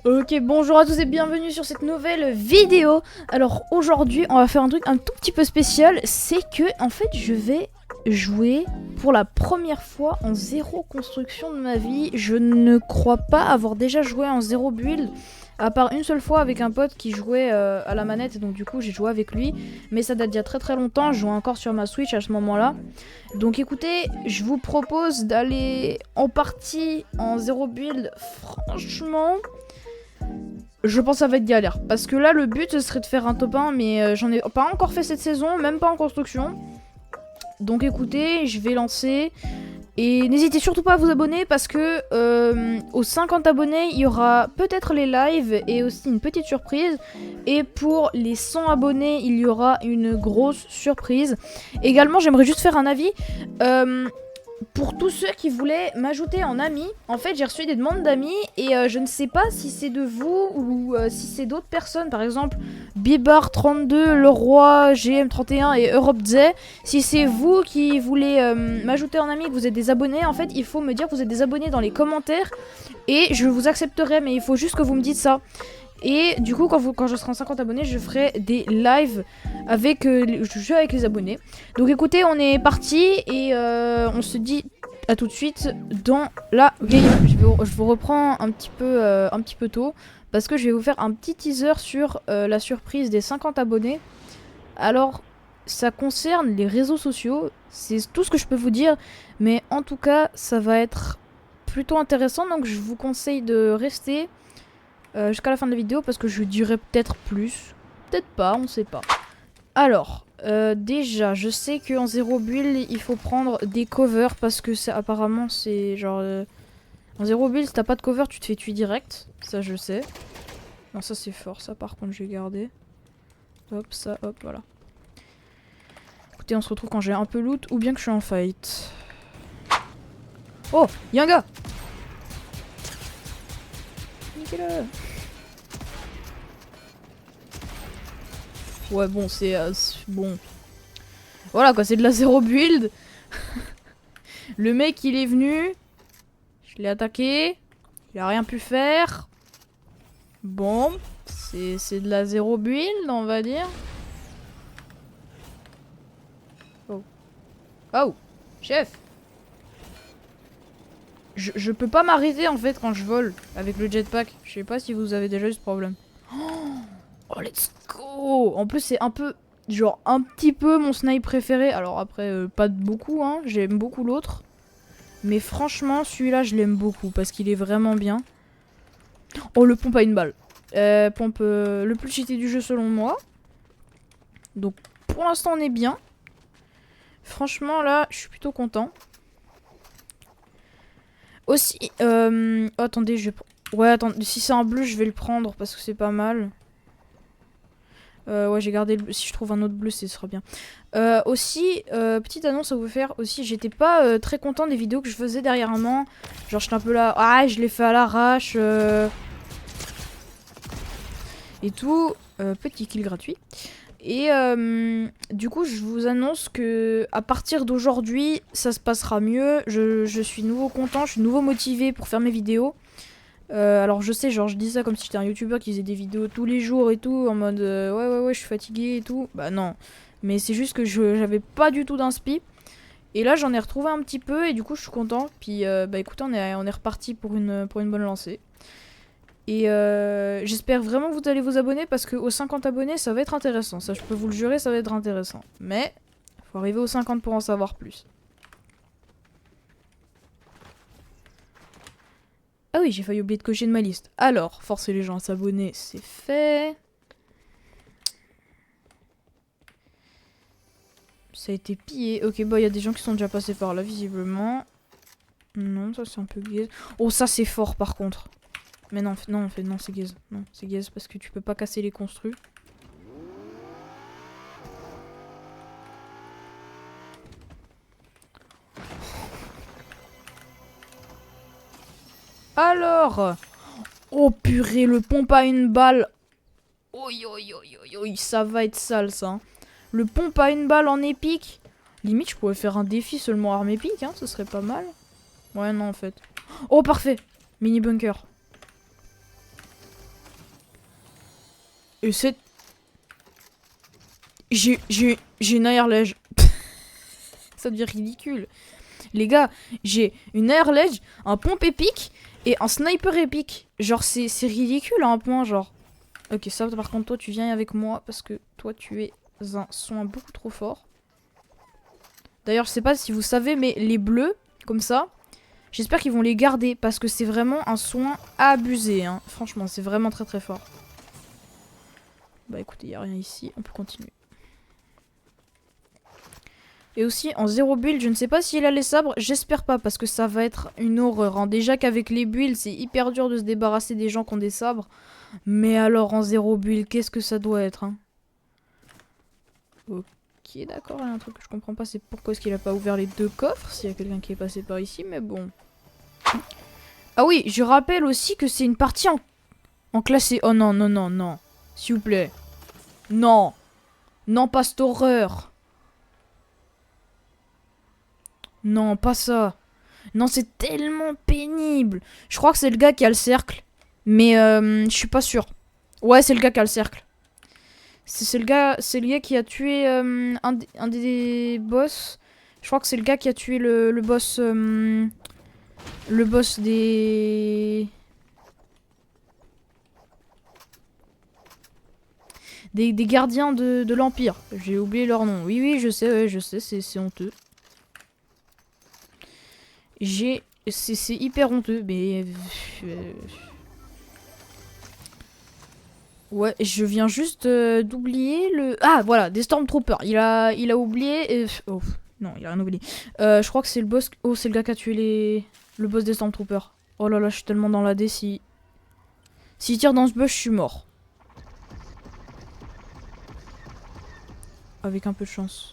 Ok, bonjour à tous et bienvenue sur cette nouvelle vidéo. Alors aujourd'hui, on va faire un truc un tout petit peu spécial. C'est que, en fait, je vais jouer pour la première fois en zéro construction de ma vie. Je ne crois pas avoir déjà joué en zéro build. À part une seule fois avec un pote qui jouait à la manette, et donc du coup j'ai joué avec lui. Mais ça date d'il y a très très longtemps, je jouais encore sur ma Switch à ce moment-là. Donc écoutez, je vous propose d'aller en partie en zéro build. Franchement, je pense que ça va être galère. Parce que là, le but, ce serait de faire un top 1, mais j'en ai pas encore fait cette saison, même pas en construction. Donc écoutez, je vais lancer. Et n'hésitez surtout pas à vous abonner parce que aux 50 abonnés, il y aura peut-être les lives et aussi une petite surprise. Et pour les 100 abonnés, il y aura une grosse surprise. Également, j'aimerais juste faire un avis. Pour tous ceux qui voulaient m'ajouter en ami, en fait j'ai reçu des demandes d'amis et je ne sais pas si c'est de vous ou si c'est d'autres personnes, par exemple Bibar32, Leroy, GM31 et Europe Z. Si c'est vous qui voulez m'ajouter en ami, que vous êtes des abonnés, en fait il faut me dire que vous êtes des abonnés dans les commentaires et je vous accepterai, mais il faut juste que vous me dites ça. Et du coup, quand je serai en 50 abonnés, je ferai des lives avec, avec les abonnés. Donc écoutez, on est parti et on se dit à tout de suite dans la game. Je vous reprends un petit peu tôt parce que je vais vous faire un petit teaser sur la surprise des 50 abonnés. Alors, ça concerne les réseaux sociaux, c'est tout ce que je peux vous dire, mais en tout cas, ça va être plutôt intéressant, donc je vous conseille de rester jusqu'à la fin de la vidéo parce que je dirai peut-être plus, peut-être pas, on sait pas. Alors, déjà, je sais qu'en zéro build, il faut prendre des covers parce que apparemment c'est genre... en zéro build, si t'as pas de cover, tu te fais tuer direct. Ça, je sais. Non, ça c'est fort, ça par contre, je vais garder. Hop, ça, hop, voilà. Écoutez, on se retrouve quand j'ai un peu loot ou bien que je suis en fight. Oh, y'a un gars! Niquez-le! Ouais, bon, c'est bon. Voilà quoi, c'est de la zéro build. Le mec, il est venu. Je l'ai attaqué. Il a rien pu faire. Bon, c'est de la zéro build, on va dire. Oh. Oh, chef. Je peux pas m'arrêter en fait quand je vole avec le jetpack. Je sais pas si vous avez déjà eu ce problème. Oh, let's go! En plus, c'est un peu, genre, un petit peu mon snipe préféré. Alors après, pas beaucoup, hein. J'aime beaucoup l'autre. Mais franchement, celui-là, je l'aime beaucoup parce qu'il est vraiment bien. Oh, le pompe à une balle. Pompe le plus cheaté du jeu selon moi. Donc, pour l'instant, on est bien. Franchement, là, je suis plutôt content. Aussi, oh, attendez, je vais... Ouais, attendez, si c'est un bleu, je vais le prendre parce que c'est pas mal. Ouais, j'ai gardé le bleu. Si je trouve un autre bleu, ce sera bien. Aussi, petite annonce à vous faire. Aussi, j'étais pas très content des vidéos que je faisais dernièrement. Genre, j'étais un peu là. Ah, je l'ai fait à l'arrache. Et tout. Petit kill gratuit. Et du coup, je vous annonce que à partir d'aujourd'hui, ça se passera mieux. Je suis nouveau content, je suis nouveau motivé pour faire mes vidéos. Alors je sais, genre je dis ça comme si j'étais un youtubeur qui faisait des vidéos tous les jours et tout, en mode ouais, je suis fatigué et tout. Bah non, mais c'est juste que j'avais pas du tout d'inspi. Et là j'en ai retrouvé un petit peu et du coup je suis content. Puis bah écoutez, on est reparti pour une bonne lancée. Et j'espère vraiment que vous allez vous abonner parce qu'aux 50 abonnés ça va être intéressant. Ça je peux vous le jurer, ça va être intéressant. Mais faut arriver aux 50 pour en savoir plus. Ah oui, j'ai failli oublier de cocher de ma liste. Alors, forcer les gens à s'abonner, c'est fait. Ça a été pillé. Ok, bah il y a des gens qui sont déjà passés par là, visiblement. Non, ça c'est un peu gaze. Oh, ça c'est fort par contre. Mais non, non, c'est gaze. Non, c'est gaze parce que tu peux pas casser les construits. Alors, oh purée, le pompe à une balle. Oi, ça va être sale ça. Le pompe à une balle en épique. Limite, je pourrais faire un défi seulement arme épique, hein, ce serait pas mal. Ouais, non, en fait. Oh, parfait. Mini bunker. Et c'est... J'ai une airledge. Ça devient ridicule. Les gars, j'ai une airledge, un pompe épique et un sniper épique. Genre, c'est ridicule à un point, genre. Ok, ça, par contre, toi, tu viens avec moi parce que toi, tu es un soin beaucoup trop fort. D'ailleurs, je sais pas si vous savez, mais les bleus, comme ça, j'espère qu'ils vont les garder parce que c'est vraiment un soin abusé, hein. Franchement, c'est vraiment très très fort. Bah écoutez, il n'y a rien ici, on peut continuer. Et aussi, en 0 build, je ne sais pas s'il a les sabres, j'espère pas, parce que ça va être une horreur, hein. Déjà qu'avec les builds, c'est hyper dur de se débarrasser des gens qui ont des sabres. Mais alors, en 0 build, qu'est-ce que ça doit être, hein? Ok, d'accord, il y a un truc que je comprends pas, c'est pourquoi est-ce qu'il a pas ouvert les 2 coffres, s'il y a quelqu'un qui est passé par ici, mais bon. Ah oui, je rappelle aussi que c'est une partie en classé. Oh non, non, non, non. S'il vous plaît. Non. Non, pas cette horreur. Non, pas ça. Non, c'est tellement pénible. Je crois que c'est le gars qui a le cercle. Mais je suis pas sûr. Ouais, c'est le gars qui a le cercle. C'est le gars qui a tué un des boss. Je crois que c'est le gars qui a tué le boss. Le boss des gardiens de l'Empire. J'ai oublié leur nom. Oui, oui, je sais, c'est honteux. C'est hyper honteux, mais... Ouais, je viens juste d'oublier le... Ah, voilà, des Stormtroopers. Il a oublié... Oh, non, il a rien oublié. Je crois que c'est le boss... Oh, c'est le gars qui a tué le boss des Stormtroopers. Oh là là, je suis tellement dans la dé, si... S'il tire dans ce bush, je suis mort. Avec un peu de chance.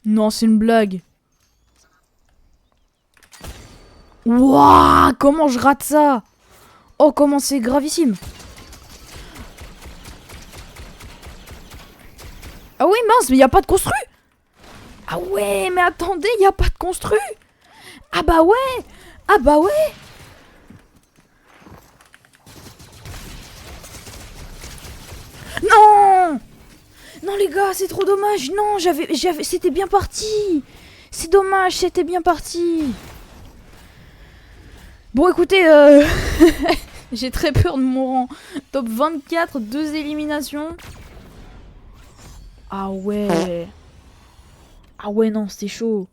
Non, c'est une blague. Wouah, comment je rate ça? Oh, comment c'est gravissime. Ah oui, mince, mais y a pas de construit. Ah ouais, mais attendez, y a pas de construit. Ah bah ouais. Ah bah ouais. Non. Non les gars, c'est trop dommage. Non, c'était bien parti. C'est dommage, c'était bien parti. Bon écoutez, j'ai très peur de mon rang. Top 24, 2 éliminations. Ah ouais. Ah ouais, non, c'est chaud.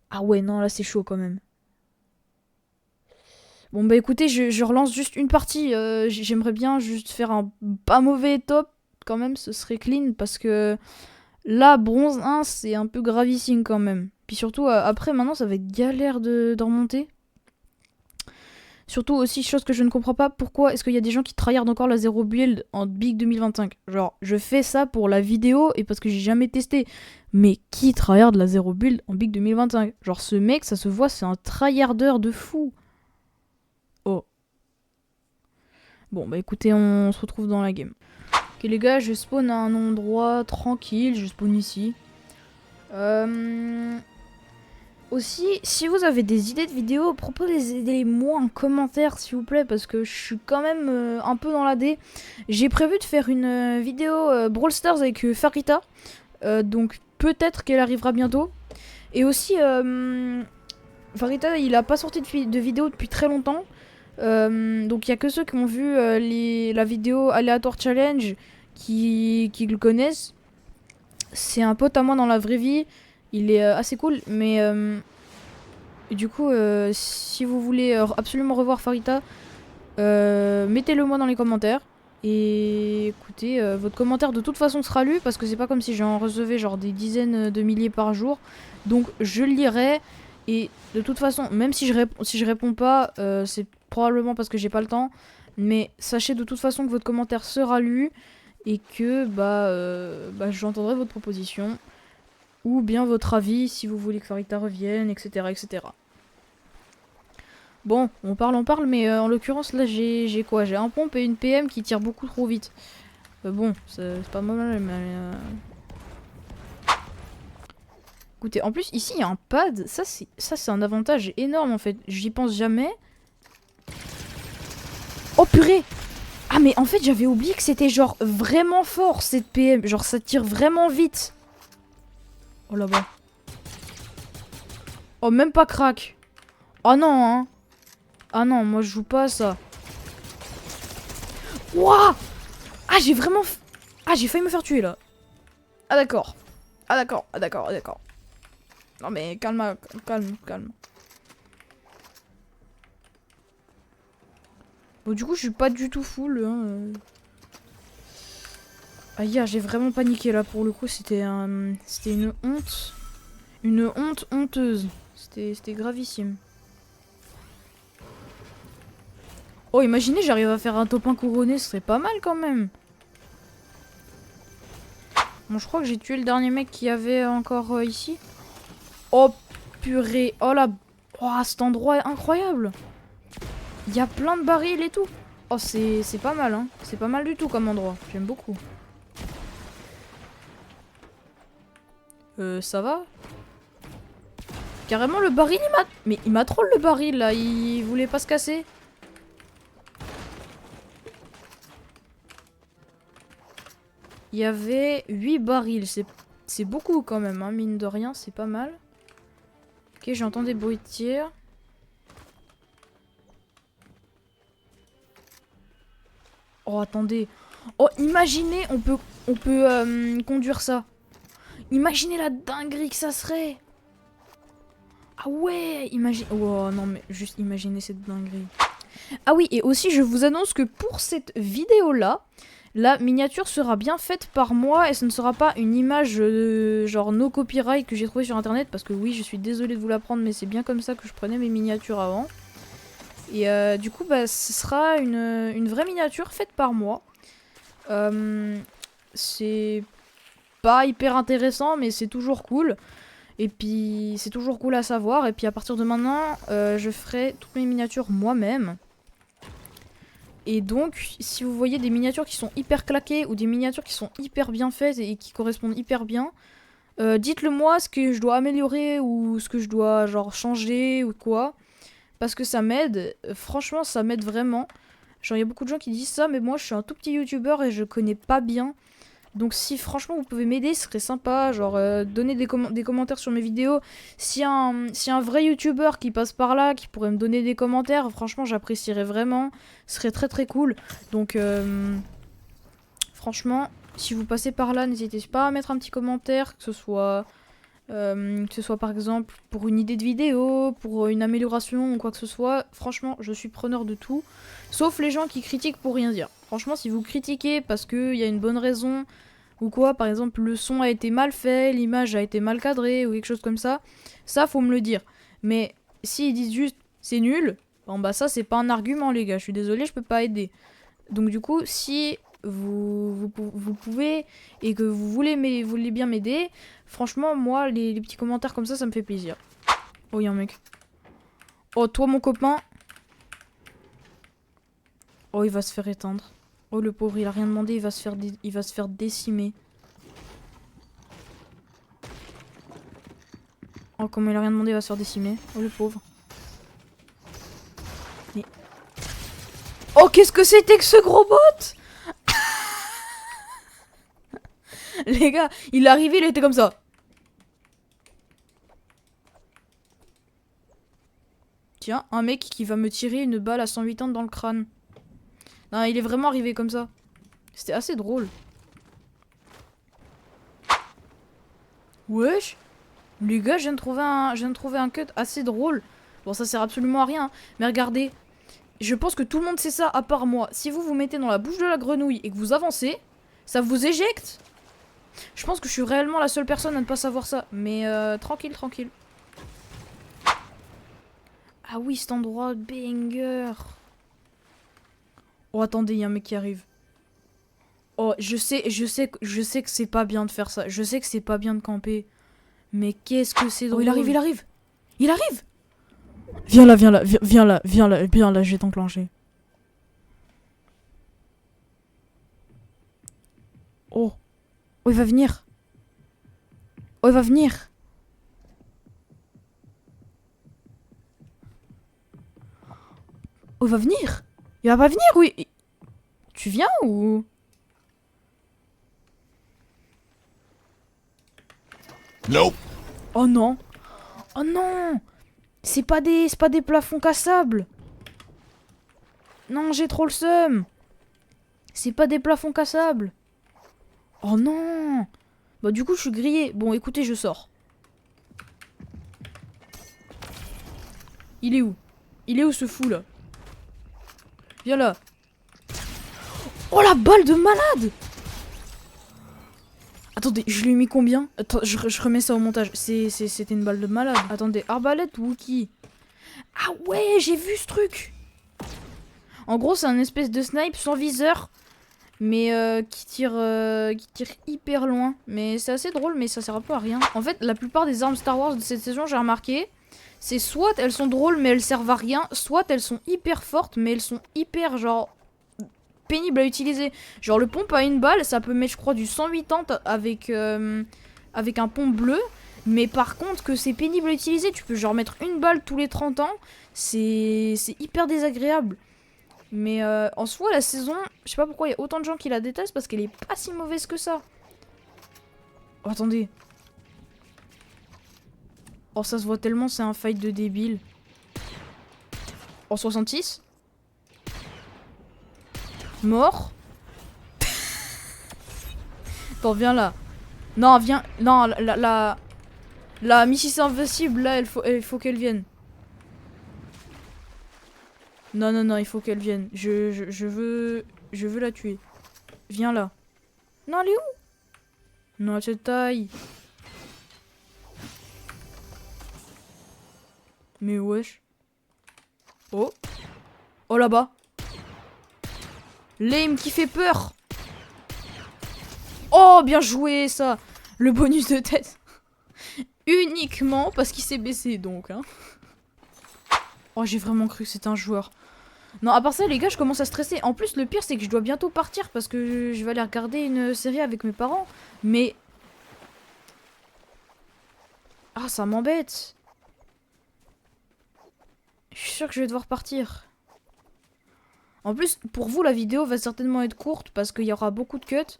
Ah ouais, non, là c'est chaud quand même. Bon bah écoutez, je relance juste une partie. J'aimerais bien juste faire un pas mauvais top. Quand même, ce serait clean parce que là, bronze 1, c'est un peu gravissime quand même. Puis surtout, après, maintenant, ça va être galère de remonter. Surtout aussi, chose que je ne comprends pas, pourquoi est-ce qu'il y a des gens qui tryhardent encore la 0 build en Big 2025? Genre, je fais ça pour la vidéo et parce que j'ai jamais testé. Mais qui tryhard la 0 build en Big 2025? Genre, ce mec, ça se voit, c'est un tryharder de fou. Oh. Bon, bah écoutez, on se retrouve dans la game. Ok les gars, je spawn à un endroit tranquille, je spawn ici. Aussi, si vous avez des idées de vidéos, proposez-les-moi en commentaire s'il vous plaît, parce que je suis quand même un peu dans la D. J'ai prévu de faire une vidéo Brawl Stars avec Farita, donc peut-être qu'elle arrivera bientôt. Et aussi, Farita, il a pas sorti de vidéo depuis très longtemps. Donc il y a que ceux qui ont vu la vidéo Aléatoire Challenge qui le connaissent. C'est un pote à moi dans la vraie vie. Il est assez cool, mais du coup, si vous voulez absolument revoir Farita, mettez-le moi dans les commentaires. Et écoutez, votre commentaire de toute façon sera lu parce que c'est pas comme si j'en recevais genre des dizaines de milliers par jour. Donc je le lirai. Et de toute façon, même si je réponds pas, c'est probablement parce que j'ai pas le temps. Mais sachez de toute façon que votre commentaire sera lu et que j'entendrai votre proposition ou bien votre avis si vous voulez que Farita revienne, etc., etc. Bon, on parle, mais en l'occurrence là j'ai quoi? J'ai un pompe et une PM qui tire beaucoup trop vite. Bon, c'est pas mal, mais Écoutez, en plus, ici, il y a un pad. Ça, c'est un avantage énorme, en fait. J'y pense jamais. Oh, purée! Ah, mais en fait, j'avais oublié que c'était genre vraiment fort, cette PM. Genre, ça tire vraiment vite. Oh, là-bas. Oh, même pas crack. Oh, non, hein. Ah, non, moi, je joue pas à ça. Wouah! Ah, j'ai vraiment... Ah, j'ai failli me faire tuer, là. Ah, d'accord. Ah, d'accord. Ah, d'accord. Ah, d'accord. Non, mais calme, calme, calme. Bon, du coup, je suis pas du tout full. Hein. Ah, hier, j'ai vraiment paniqué, là, pour le coup. C'était une honte. Une honte honteuse. C'était gravissime. Oh, imaginez, j'arrive à faire un top 1 couronné, ce serait pas mal, quand même. Bon, je crois que j'ai tué le dernier mec qu'il y avait encore ici. Oh, purée. Oh, là. Oh, cet endroit est incroyable. Il y a plein de barils et tout. Oh, c'est pas mal, hein. C'est pas mal du tout comme endroit. J'aime beaucoup. Ça va? Carrément, le baril, il m'a... Mais il m'a troll, le baril, là. Il voulait pas se casser. Il y avait 8 barils. C'est beaucoup, quand même, hein. Mine de rien, c'est pas mal. Ok, j'entends des bruits de tir. Oh, attendez. Oh, imaginez, on peut conduire ça. Imaginez la dinguerie que ça serait. Ah ouais, imagine... Oh non, mais juste imaginez cette dinguerie. Ah oui, et aussi, je vous annonce que pour cette vidéo-là, la miniature sera bien faite par moi et ce ne sera pas une image genre no copyright que j'ai trouvée sur internet. Parce que oui, je suis désolée de vous l'apprendre, mais c'est bien comme ça que je prenais mes miniatures avant. Et du coup, bah, ce sera une vraie miniature faite par moi. C'est pas hyper intéressant, mais c'est toujours cool. Et puis, c'est toujours cool à savoir. Et puis, à partir de maintenant, je ferai toutes mes miniatures moi-même. Et donc, si vous voyez des miniatures qui sont hyper claquées ou des miniatures qui sont hyper bien faites et qui correspondent hyper bien, dites-le moi ce que je dois améliorer ou ce que je dois genre changer ou quoi. Parce que ça m'aide. Franchement, ça m'aide vraiment. Genre, il y a beaucoup de gens qui disent ça, mais moi, je suis un tout petit youtubeur et je connais pas bien. Donc si franchement vous pouvez m'aider, ce serait sympa, genre donner des commentaires sur mes vidéos. Si un vrai youtubeur qui passe par là, qui pourrait me donner des commentaires, franchement j'apprécierais vraiment. Ce serait très très cool. Donc franchement, si vous passez par là, n'hésitez pas à mettre un petit commentaire, que ce soit par exemple pour une idée de vidéo, pour une amélioration ou quoi que ce soit. Franchement, je suis preneur de tout. Sauf les gens qui critiquent pour rien dire. Franchement, si vous critiquez parce qu'il y a une bonne raison ou quoi, par exemple le son a été mal fait, l'image a été mal cadrée ou quelque chose comme ça faut me le dire. Mais s'ils disent juste c'est nul, bon bah ça c'est pas un argument les gars, je suis désolée, je peux pas aider. Donc du coup, si vous pouvez et que vous voulez bien m'aider, franchement moi les petits commentaires comme ça me fait plaisir. Oh y'a un mec. Oh toi mon copain. Oh il va se faire éteindre. Oh le pauvre il a rien demandé, il va se faire décimer. Oh comment il a rien demandé, il va se faire décimer. Oh le pauvre. Mais... Oh qu'est-ce que c'était que ce gros bot. Les gars, il est arrivé, il était comme ça. Tiens, un mec qui va me tirer une balle à 180 dans le crâne. Non, il est vraiment arrivé comme ça. C'était assez drôle. Wesh. Les gars, je viens de trouver un cut assez drôle. Bon, ça sert absolument à rien. Mais regardez. Je pense que tout le monde sait ça, à part moi. Si vous vous mettez dans la bouche de la grenouille et que vous avancez, ça vous éjecte. Je pense que je suis réellement la seule personne à ne pas savoir ça. Mais tranquille, tranquille. Ah oui, cet endroit, banger. Oh, attendez, il y a un mec qui arrive. Oh, je sais que c'est pas bien de faire ça. Je sais que c'est pas bien de camper. Mais qu'est-ce que c'est drôle. Oh, il arrive, il arrive. Il arrive. Viens là, viens là, viens là, viens là, viens là, je vais t'enclencher. Oh. Oh, il va venir. Oh, il va venir. Oh, il va venir. Il va pas venir, oui. Tu viens ou... Nope. Oh non. Oh non. C'est pas des plafonds cassables. Non, j'ai trop le seum. C'est pas des plafonds cassables. Oh non. Bah du coup, je suis grillé. Bon, écoutez, je sors. Il est où? Il est où ce fou là? Viens là. Oh la balle de malade! Attendez, je lui ai mis combien? Attends, je remets ça au montage. C'était une balle de malade. Attendez, arbalète Wookie. Ah ouais, j'ai vu ce truc. En gros, c'est un espèce de snipe sans viseur. Mais qui tire hyper loin. Mais c'est assez drôle, mais ça sert un peu à rien. En fait, la plupart des armes Star Wars de cette saison, j'ai remarqué, c'est soit elles sont drôles, mais elles servent à rien, soit elles sont hyper fortes, mais elles sont hyper, genre, pénibles à utiliser. Genre, le pompe à une balle, ça peut mettre, je crois, du 180 avec un pompe bleu. Mais par contre, que c'est pénible à utiliser, tu peux genre mettre une balle tous les 30 ans, c'est hyper désagréable. Mais en soi, la saison, je sais pas pourquoi il y a autant de gens qui la détestent parce qu'elle est pas si mauvaise que ça. Oh, attendez. Oh, ça se voit tellement, c'est un fight de débile. Oh, 66. Mort. Attends, viens là. Non, viens. Non, la Mrs Invincible, là, il faut qu'elle vienne. Non, non, non, il faut qu'elle vienne. Je veux la tuer. Viens là. Non, elle est où? Non, cette taille. Mais wesh. Oh. Oh là-bas. Lame qui fait peur. Oh, bien joué ça. Le bonus de tête. Uniquement parce qu'il s'est baissé donc. Hein. Oh, j'ai vraiment cru que c'était un joueur. Non, à part ça, les gars, je commence à stresser. En plus, le pire, c'est que je dois bientôt partir parce que je vais aller regarder une série avec mes parents. Mais... Ah, ça m'embête. Je suis sûre que je vais devoir partir. En plus, pour vous, la vidéo va certainement être courte parce qu'il y aura beaucoup de cuts.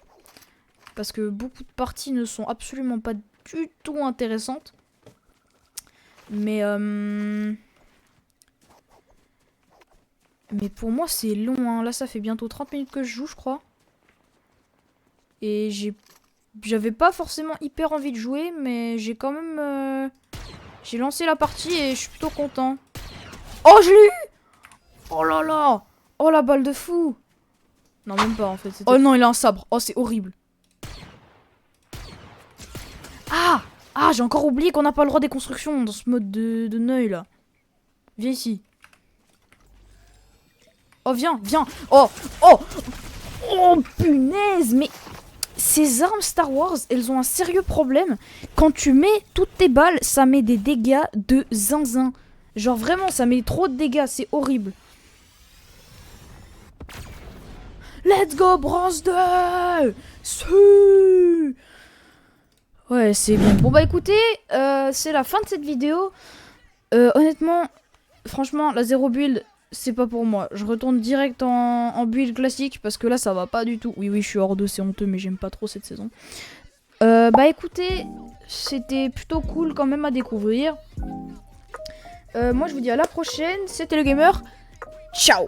Parce que beaucoup de parties ne sont absolument pas du tout intéressantes. Mais pour moi, c'est long. Hein. Là, ça fait bientôt 30 minutes que je joue, je crois. Et j'avais pas forcément hyper envie de jouer, mais j'ai quand même... J'ai lancé la partie et je suis plutôt content. Oh, je l'ai eu! Oh là là! Oh, la balle de fou! Non, même pas, en fait. Oh non, il a un sabre. Oh, c'est horrible. Ah! Ah, j'ai encore oublié qu'on n'a pas le droit des constructions dans ce mode de neuil, là. Viens ici. Oh, viens, viens! Oh! Oh! Oh, punaise! Mais... Ces armes Star Wars, elles ont un sérieux problème. Quand tu mets toutes tes balles, ça met des dégâts de zinzin. Genre vraiment, ça met trop de dégâts, c'est horrible. Let's go, bronze 2! Ouais, c'est bon. Bon bah écoutez, c'est la fin de cette vidéo. Honnêtement, franchement, la 0 build, c'est pas pour moi. Je retourne direct en build classique parce que là, ça va pas du tout. Oui, oui, je suis hors de, c'est honteux, mais j'aime pas trop cette saison. Bah écoutez, c'était plutôt cool quand même à découvrir. Moi, je vous dis à la prochaine. C'était le gamer. Ciao!